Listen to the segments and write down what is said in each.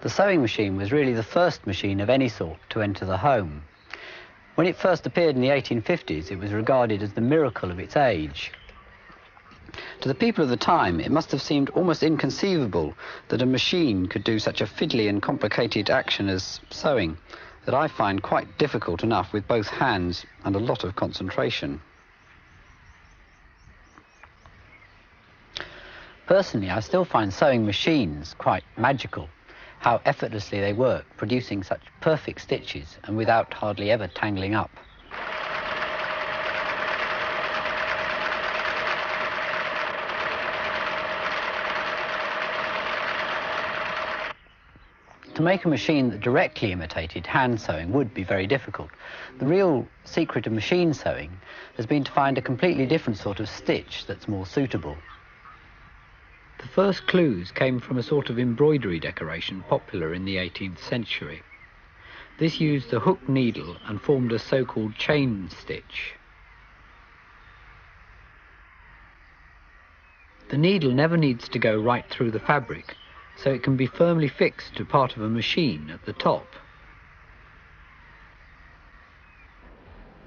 The sewing machine was really the first machine of any sort to enter the home. When it first appeared in the 1850s, it was regarded as the miracle of its age. To the people of the time, it must have seemed almost inconceivable that a machine could do such a fiddly and complicated action as sewing, that I find quite difficult enough with both hands and a lot of concentration. Personally, I still find sewing machines quite magical. How effortlessly they work, producing such perfect stitches and without hardly ever tangling up. To make a machine that directly imitated hand sewing would be very difficult. The real secret of machine sewing has been to find a completely different sort of stitch that's more suitable. The first clues came from a sort of embroidery decoration popular in the 18th century. This used the hook needle and formed a so-called chain stitch. The needle never needs to go right through the fabric, so it can be firmly fixed to part of a machine at the top.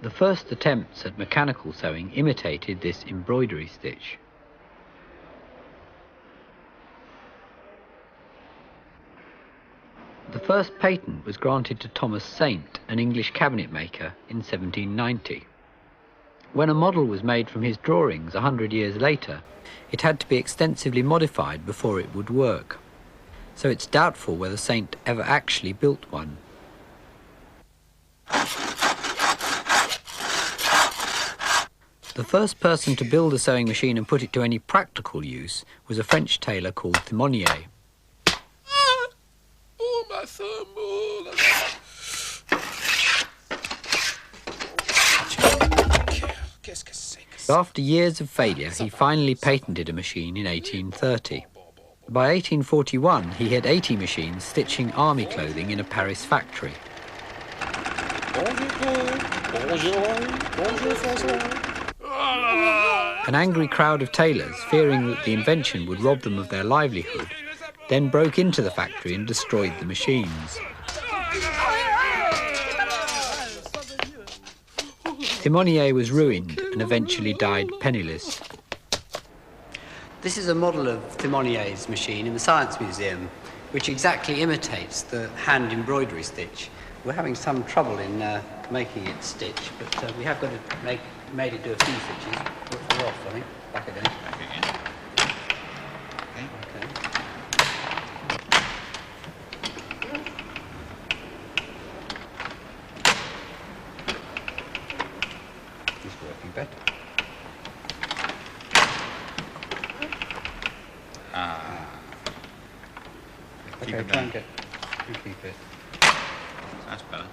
The first attempts at mechanical sewing imitated this embroidery stitch. The first patent was granted to Thomas Saint, an English cabinet maker, in 1790. When a model was made from his drawings 100 years later, it had to be extensively modified before it would work. So it's doubtful whether Saint ever actually built one. The first person to build a sewing machine and put it to any practical use was a French tailor called Thimonier. After years of failure, he finally patented a machine in 1830. By 1841, he had 80 machines stitching army clothing in a Paris factory. An angry crowd of tailors, fearing that the invention would rob them of their livelihood, then broke into the factory and destroyed the machines. Thimonier was ruined and eventually died penniless. This is a model of Thimonier's machine in the Science Museum, which exactly imitates the hand embroidery stitch. We're having some trouble in making it stitch, but we have got to made it do a few stitches. We're off, I think. Back again. Back again. Okay. It's working better. Okay, try and keep it. That's better.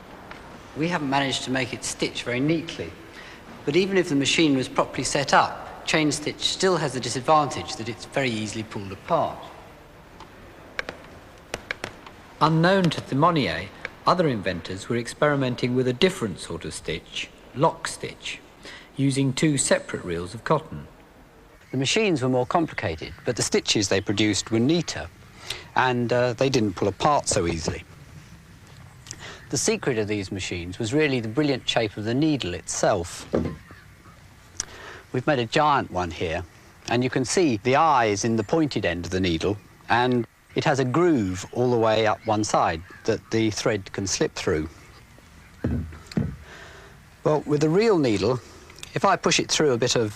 We haven't managed to make it stitch very neatly, but even if the machine was properly set up, chain stitch still has the disadvantage that it's very easily pulled apart. Unknown to Thimonier, other inventors were experimenting with a different sort of stitch, lock stitch, using two separate reels of cotton. The machines were more complicated, but the stitches they produced were neater, and they didn't pull apart so easily. The secret of these machines was really the brilliant shape of the needle itself. We've made a giant one here, and you can see the eye is in the pointed end of the needle, and it has a groove all the way up one side that the thread can slip through. Well, with the real needle, if I push it through a bit of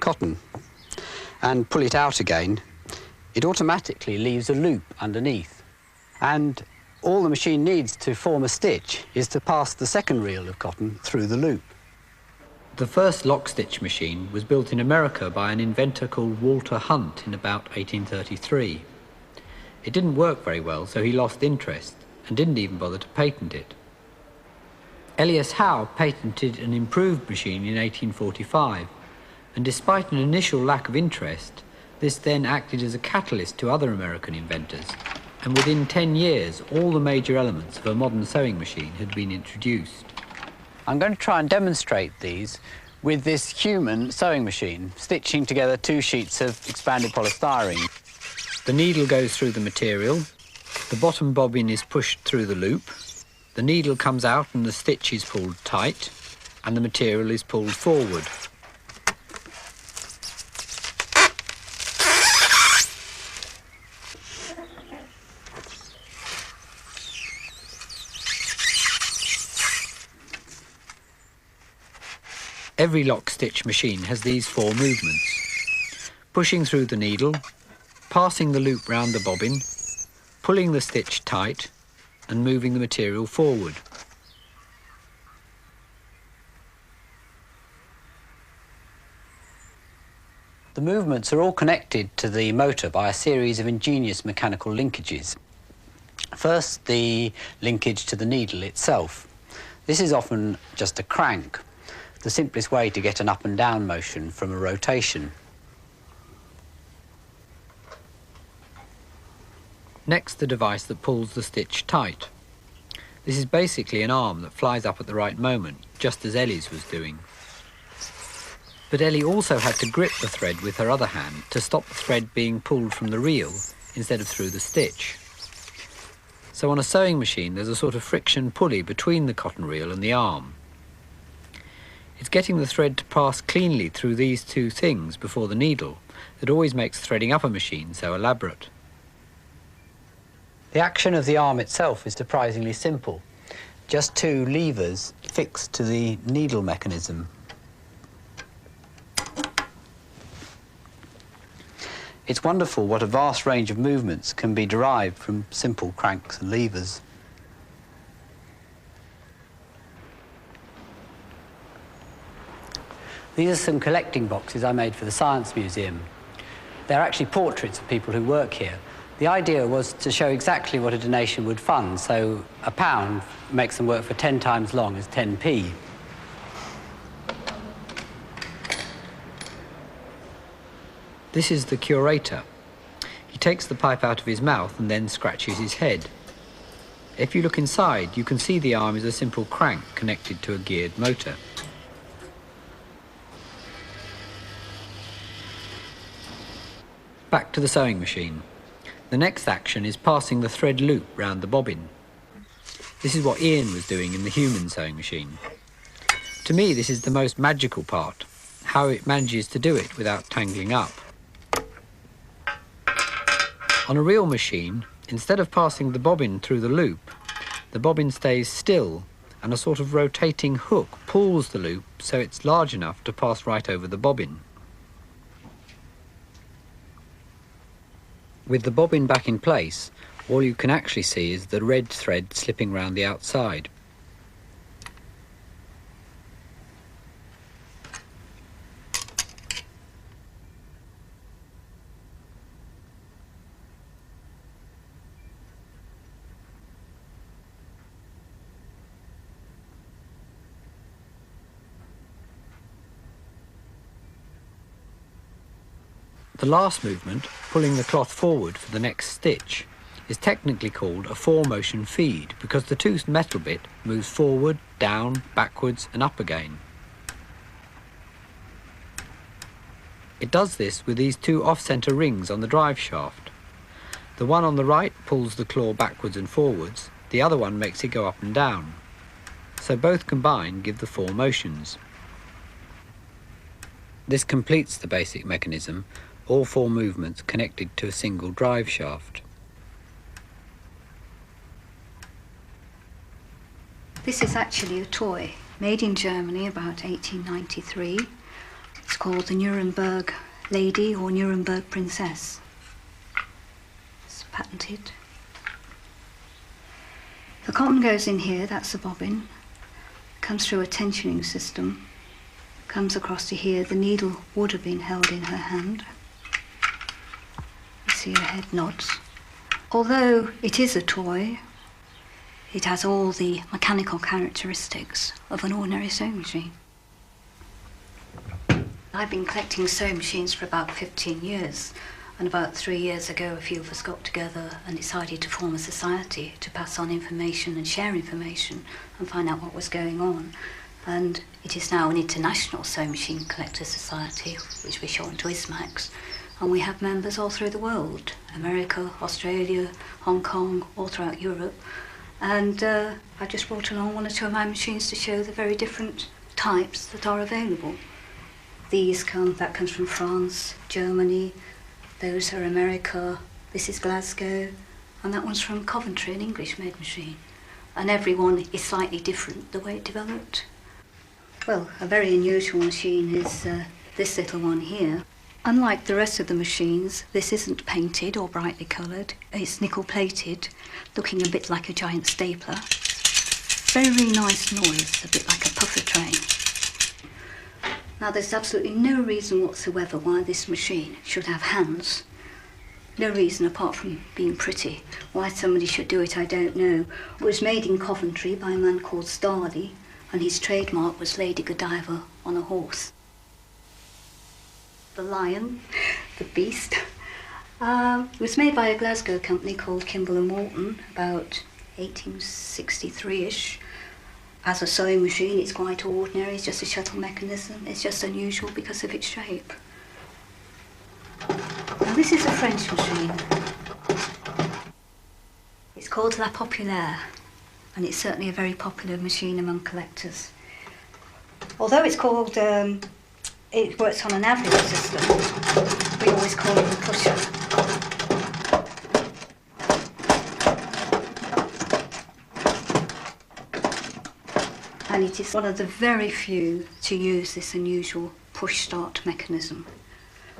cotton and pull it out again, it automatically leaves a loop underneath. And all the machine needs to form a stitch is to pass the second reel of cotton through the loop. The first lock stitch machine was built in America by an inventor called Walter Hunt in about 1833. It didn't work very well, so he lost interest and didn't even bother to patent it. Elias Howe patented an improved machine in 1845, and despite an initial lack of interest, this then acted as a catalyst to other American inventors, and within 10 years, all the major elements of a modern sewing machine had been introduced. I'm going to try and demonstrate these with this human sewing machine, stitching together two sheets of expanded polystyrene. The needle goes through the material, The bottom bobbin is pushed through the loop, the needle comes out and the stitch is pulled tight, and the material is pulled forward. Every lock stitch machine has these 4 movements: pushing through the needle, passing the loop round the bobbin, pulling the stitch tight, and moving the material forward. The movements are all connected to the motor by a series of ingenious mechanical linkages. First, the linkage to the needle itself. This is often just a crank, the simplest way to get an up and down motion from a rotation. Next, the device that pulls the stitch tight. This is basically an arm that flies up at the right moment, just as Ellie's was doing. But Ellie also had to grip the thread with her other hand to stop the thread being pulled from the reel instead of through the stitch. So on a sewing machine, there's a sort of friction pulley between the cotton reel and the arm. It's getting the thread to pass cleanly through these 2 things before the needle that always makes threading up a machine so elaborate. The action of the arm itself is surprisingly simple. Just 2 levers fixed to the needle mechanism. It's wonderful what a vast range of movements can be derived from simple cranks and levers. These are some collecting boxes I made for the Science Museum. They're actually portraits of people who work here. The idea was to show exactly what a donation would fund, so £1 makes them work for 10 times long as 10p. This is the curator. He takes the pipe out of his mouth and then scratches his head. If you look inside, you can see the arm is a simple crank connected to a geared motor. Back to the sewing machine. The next action is passing the thread loop round the bobbin. This is what Ian was doing in the human sewing machine. To me, this is the most magical part, how it manages to do it without tangling up. On a real machine, instead of passing the bobbin through the loop, the bobbin stays still and a sort of rotating hook pulls the loop so it's large enough to pass right over the bobbin. With the bobbin back in place, all you can actually see is the red thread slipping round the outside. The last movement, pulling the cloth forward for the next stitch, is technically called a 4-motion feed because the 2 metal bit moves forward, down, backwards and up again. It does this with these 2 off-centre rings on the drive shaft. The one on the right pulls the claw backwards and forwards, the other one makes it go up and down. So both combined give the 4 motions. This completes the basic mechanism, all 4 movements connected to a single drive shaft. This is actually a toy made in Germany about 1893. It's called the Nuremberg Lady or Nuremberg Princess. It's patented. The cotton goes in here, that's the bobbin, comes through a tensioning system, comes across to here. The needle would have been held in her hand. You see her head nods. Although it is a toy, it has all the mechanical characteristics of an ordinary sewing machine. I've been collecting sewing machines for about 15 years, and about 3 years ago a few of us got together and decided to form a society to pass on information and share information and find out what was going on. And it is now an international sewing machine collector society, which we shorten to ISMAX. And we have members all through the world, America, Australia, Hong Kong, all throughout Europe. And I just brought along one or two of my machines to show the very different types that are available. That comes from France, Germany, those are America, this is Glasgow, and that one's from Coventry, an English-made machine. And every one is slightly different, the way it developed. Well, a very unusual machine is this little one here. Unlike the rest of the machines, this isn't painted or brightly coloured. It's nickel-plated, looking a bit like a giant stapler. Very nice noise, a bit like a puffer train. Now, there's absolutely no reason whatsoever why this machine should have hands. No reason apart from being pretty. Why somebody should do it, I don't know. It was made in Coventry by a man called Starley, and his trademark was Lady Godiva on a horse. The lion, the beast. It was made by a Glasgow company called Kimball & Walton about 1863-ish. As a sewing machine, it's quite ordinary. It's just a shuttle mechanism. It's just unusual because of its shape. Now, this is a French machine. It's called La Populaire, and it's certainly a very popular machine among collectors. Although it's called, it works on an average system, we always call it the pusher. And it is one of the very few to use this unusual push-start mechanism.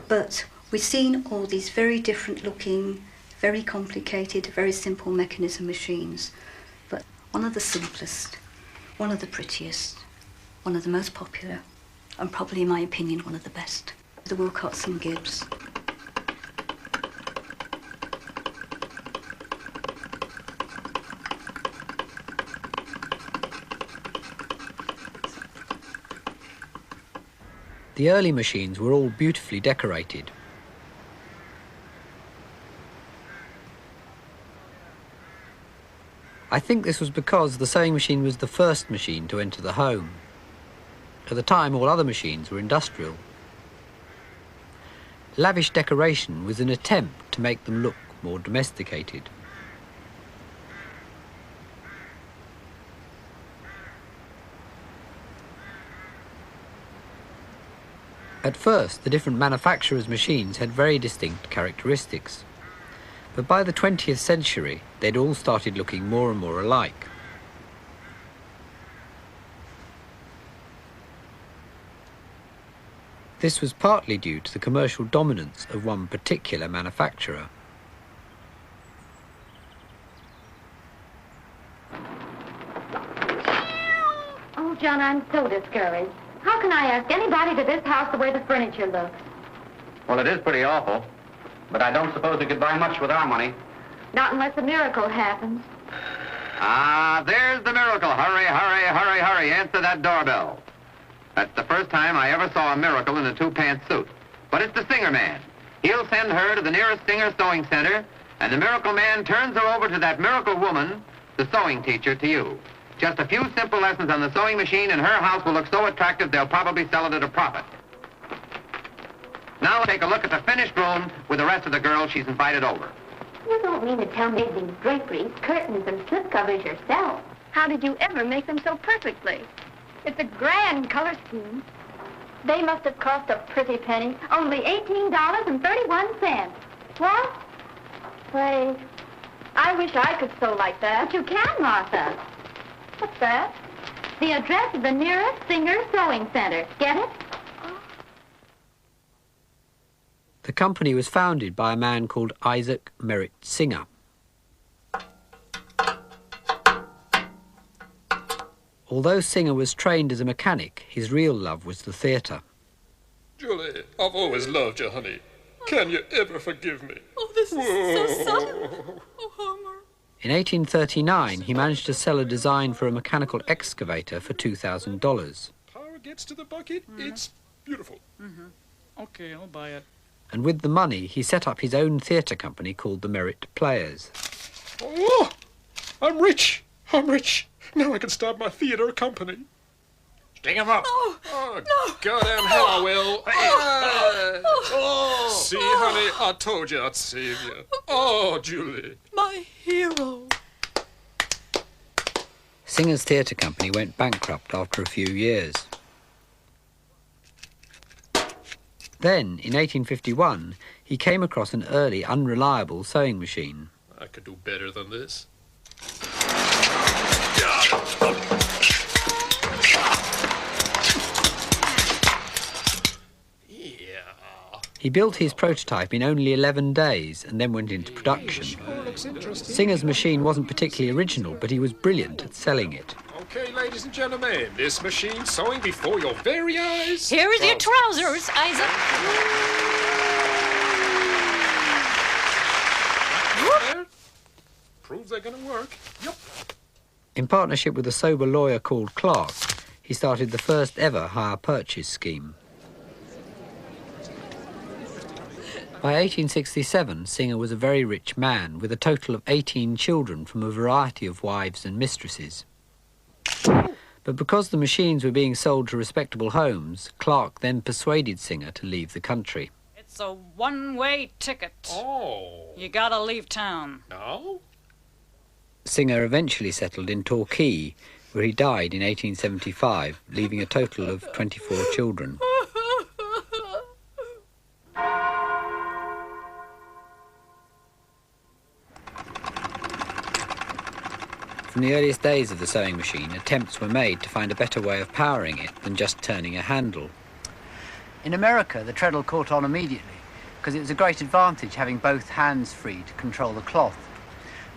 But we've seen all these very different looking, very complicated, very simple mechanism machines. But one of the simplest, one of the prettiest, one of the most popular, and probably, in my opinion, one of the best. The Wilcoxon Gibbs. The early machines were all beautifully decorated. I think this was because the sewing machine was the first machine to enter the home. At the time, all other machines were industrial. Lavish decoration was an attempt to make them look more domesticated. At first, the different manufacturers' machines had very distinct characteristics. But by the 20th century, they'd all started looking more and more alike. This was partly due to the commercial dominance of one particular manufacturer. Oh, John, I'm so discouraged. How can I ask anybody to this house the way the furniture looks? Well, it is pretty awful. But I don't suppose we could buy much with our money. Not unless a miracle happens. Ah, there's the miracle. Hurry, hurry, hurry, hurry. Answer that doorbell. That's the first time I ever saw a miracle in a two-pants suit. But it's the Singer Man. He'll send her to the nearest Singer sewing center, and the miracle man turns her over to that miracle woman, the sewing teacher, to you. Just a few simple lessons on the sewing machine, and her house will look so attractive they'll probably sell it at a profit. Now take a look at the finished room with the rest of the girls she's invited over. You don't mean to tell me these draperies, curtains, and slip covers yourself. How did you ever make them so perfectly? It's a grand color scheme. They must have cost a pretty penny. Only $18.31. What? Wait. I wish I could sew like that. But you can, Martha. What's that? The address of the nearest Singer Sewing Center. Get it? The company was founded by a man called Isaac Merritt Singer. Although Singer was trained as a mechanic, his real love was the theatre. Julie, I've always loved you, honey. Can you ever forgive me? Oh, this is so sudden. Oh, Homer. In 1839, he managed to sell a design for a mechanical excavator for $2,000. Power gets to the bucket, it's beautiful. Okay, I'll buy it. And with the money, he set up his own theatre company called the Merritt Players. Oh, I'm rich. I'm rich. Now I can start my theatre company. Sting him up. No, no. Goddamn hell I will. See, honey, I told you I'd save you. Oh, Julie. My hero. Singer's theatre company went bankrupt after a few years. Then, in 1851, he came across an early, unreliable sewing machine. I could do better than this. He built his prototype in only 11 days and then went into production. Singer's machine wasn't particularly original, but he was brilliant at selling it. Okay, ladies and gentlemen, this machine sewing before your very eyes. Here is your trousers, Isaac. Proves they're gonna work. Yep. In partnership with a sober lawyer called Clark, he started the first ever hire purchase scheme. By 1867, Singer was a very rich man with a total of 18 children from a variety of wives and mistresses. But because the machines were being sold to respectable homes, Clark then persuaded Singer to leave the country. It's a one-way ticket. Oh. You gotta leave town. No? Singer eventually settled in Torquay, where he died in 1875, leaving a total of 24 children. From the earliest days of the sewing machine, attempts were made to find a better way of powering it than just turning a handle. In America, the treadle caught on immediately, because it was a great advantage having both hands free to control the cloth.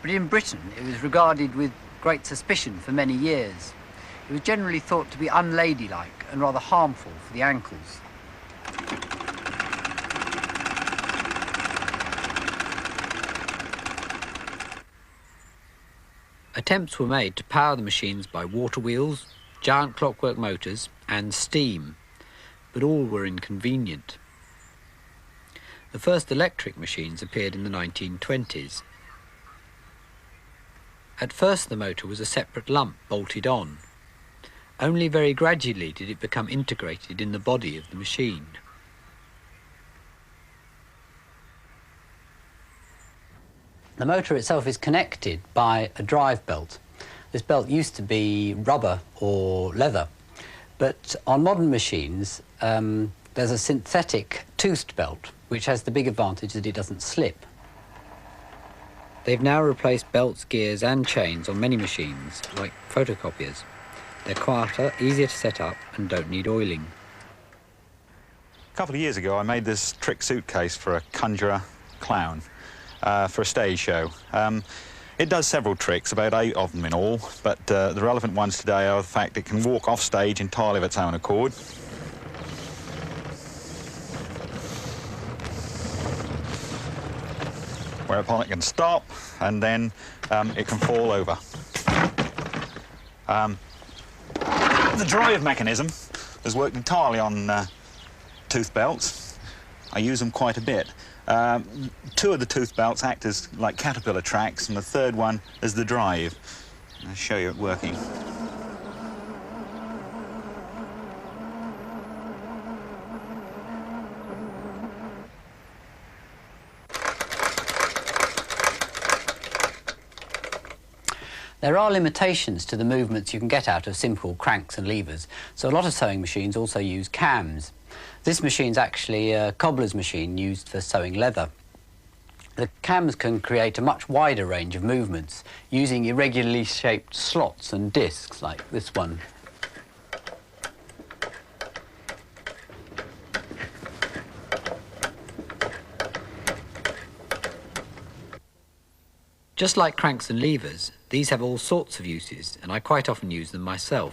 But in Britain, it was regarded with great suspicion for many years. It was generally thought to be unladylike and rather harmful for the ankles. Attempts were made to power the machines by water wheels, giant clockwork motors and steam, but all were inconvenient. The first electric machines appeared in the 1920s. At first the motor was a separate lump bolted on. Only very gradually did it become integrated in the body of the machine. The motor itself is connected by a drive belt. This belt used to be rubber or leather, but on modern machines there's a synthetic toothed belt which has the big advantage that it doesn't slip. They've now replaced belts, gears and chains on many machines, like photocopiers. They're quieter, easier to set up and don't need oiling. A couple of years ago I made this trick suitcase for a conjurer clown. For a stage show. It does several tricks, about 8 of them in all, but the relevant ones today are the fact it can walk off stage entirely of its own accord. Whereupon it can stop, and then it can fall over. The drive mechanism has worked entirely on tooth belts. I use them quite a bit. 2 of the tooth belts act as like caterpillar tracks, and the third one is the drive. I'll show you it working. There are limitations to the movements you can get out of simple cranks and levers, so a lot of sewing machines also use cams. This machine's actually a cobbler's machine used for sewing leather. The cams can create a much wider range of movements using irregularly shaped slots and discs like this one. Just like cranks and levers, these have all sorts of uses, and I quite often use them myself.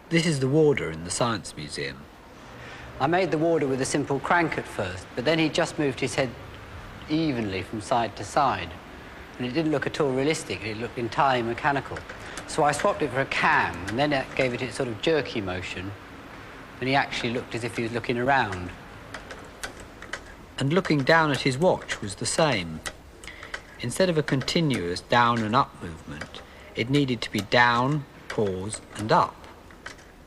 This is the warder in the Science Museum. I made the warder with a simple crank at first, but then he just moved his head evenly from side to side, and it didn't look at all realistic. It looked entirely mechanical. So I swapped it for a cam, and then it gave it its sort of jerky motion, and he actually looked as if he was looking around. And looking down at his watch was the same. instead of a continuous down and up movement, it needed to be down, pause and up.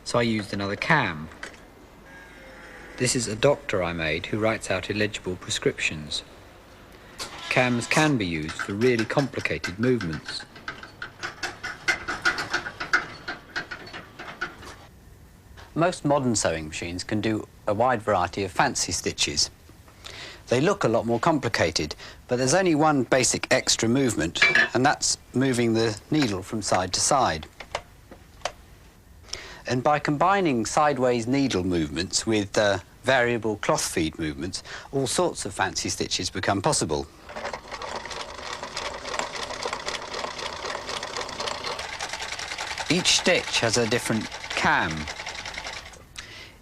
So I used another cam. This is a doctor I made who writes out illegible prescriptions. Cams can be used for really complicated movements. Most modern sewing machines can do a wide variety of fancy stitches. They look a lot more complicated, but there's only one basic extra movement, and that's moving the needle from side to side. And by combining sideways needle movements with variable cloth feed movements, all sorts of fancy stitches become possible. Each stitch has a different cam.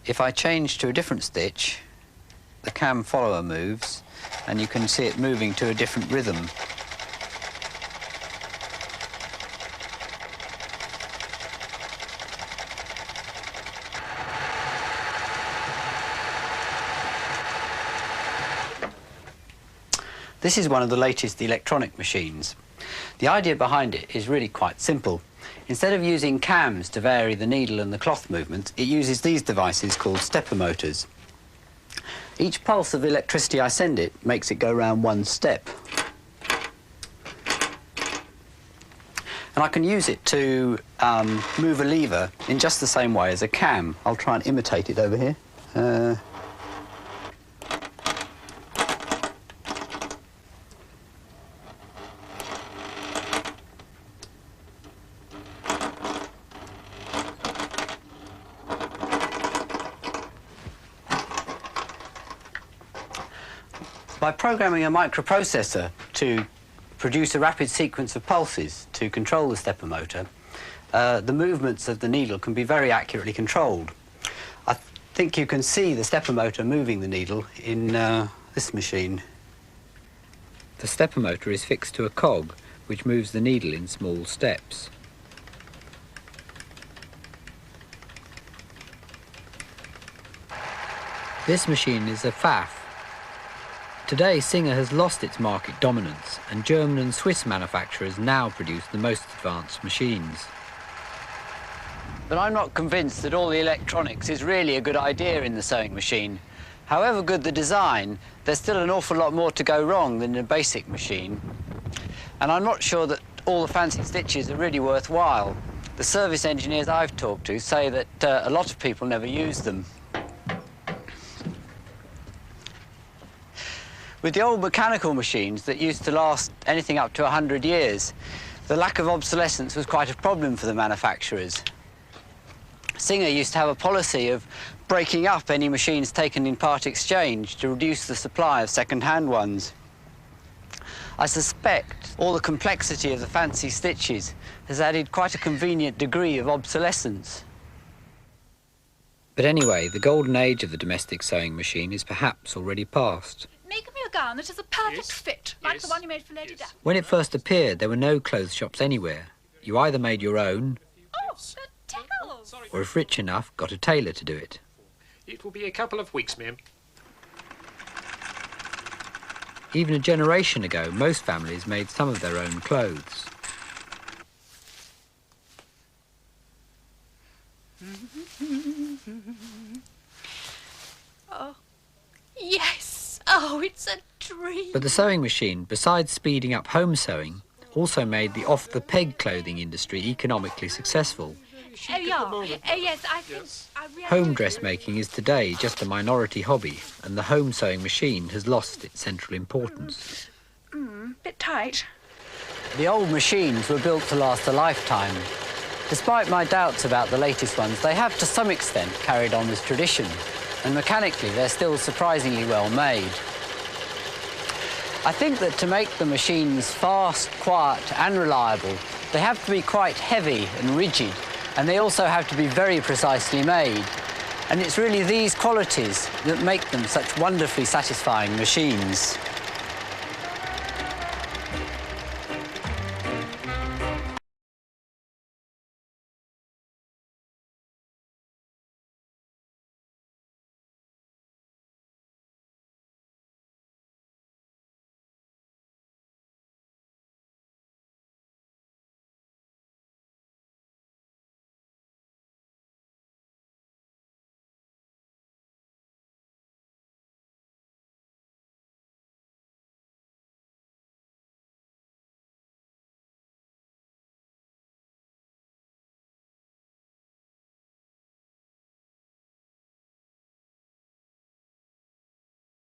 If I change to a different stitch, the cam follower moves, and you can see it moving to a different rhythm. This is one of the latest electronic machines. The idea behind it is really quite simple. Instead of using cams to vary the needle and the cloth movement, it uses these devices called stepper motors. Each pulse of electricity I send it makes it go round one step. And I can use it to move a lever in just the same way as a cam. I'll try and imitate it over here. By programming a microprocessor to produce a rapid sequence of pulses to control the stepper motor, the movements of the needle can be very accurately controlled. I think you can see the stepper motor moving the needle in this machine. The stepper motor is fixed to a cog which moves the needle in small steps. This machine is a FAF. Today, Singer has lost its market dominance, and German and Swiss manufacturers now produce the most advanced machines. But I'm not convinced that all the electronics is really a good idea in the sewing machine. However good the design, there's still an awful lot more to go wrong than in a basic machine. And I'm not sure that all the fancy stitches are really worthwhile. The service engineers I've talked to say that a lot of people never use them. With the old mechanical machines that used to last anything up to 100 years, the lack of obsolescence was quite a problem for the manufacturers. Singer used to have a policy of breaking up any machines taken in part exchange to reduce the supply of second-hand ones. I suspect all the complexity of the fancy stitches has added quite a convenient degree of obsolescence. But anyway, the golden age of the domestic sewing machine is perhaps already past. Make me a gown that is a perfect fit, like the one you made for Lady Daphne. When it first appeared, there were no clothes shops anywhere. You either made your own, Oh, the tickles! or if rich enough, got a tailor to do it. It will be a couple of weeks, ma'am. Even a generation ago, most families made some of their own clothes. Oh, yes! Oh, it's a dream! But the sewing machine, besides speeding up home sewing, also made the off-the-peg clothing industry economically successful. Oh, yeah. Yes, I think... I really Home dressmaking is today just a minority hobby, and the home sewing machine has lost its central importance. bit tight. The old machines were built to last a lifetime. Despite my doubts about the latest ones, they have to some extent carried on this tradition, and mechanically they're still surprisingly well made. I think that to make the machines fast, quiet and reliable, they have to be quite heavy and rigid, and they also have to be very precisely made. And it's really these qualities that make them such wonderfully satisfying machines.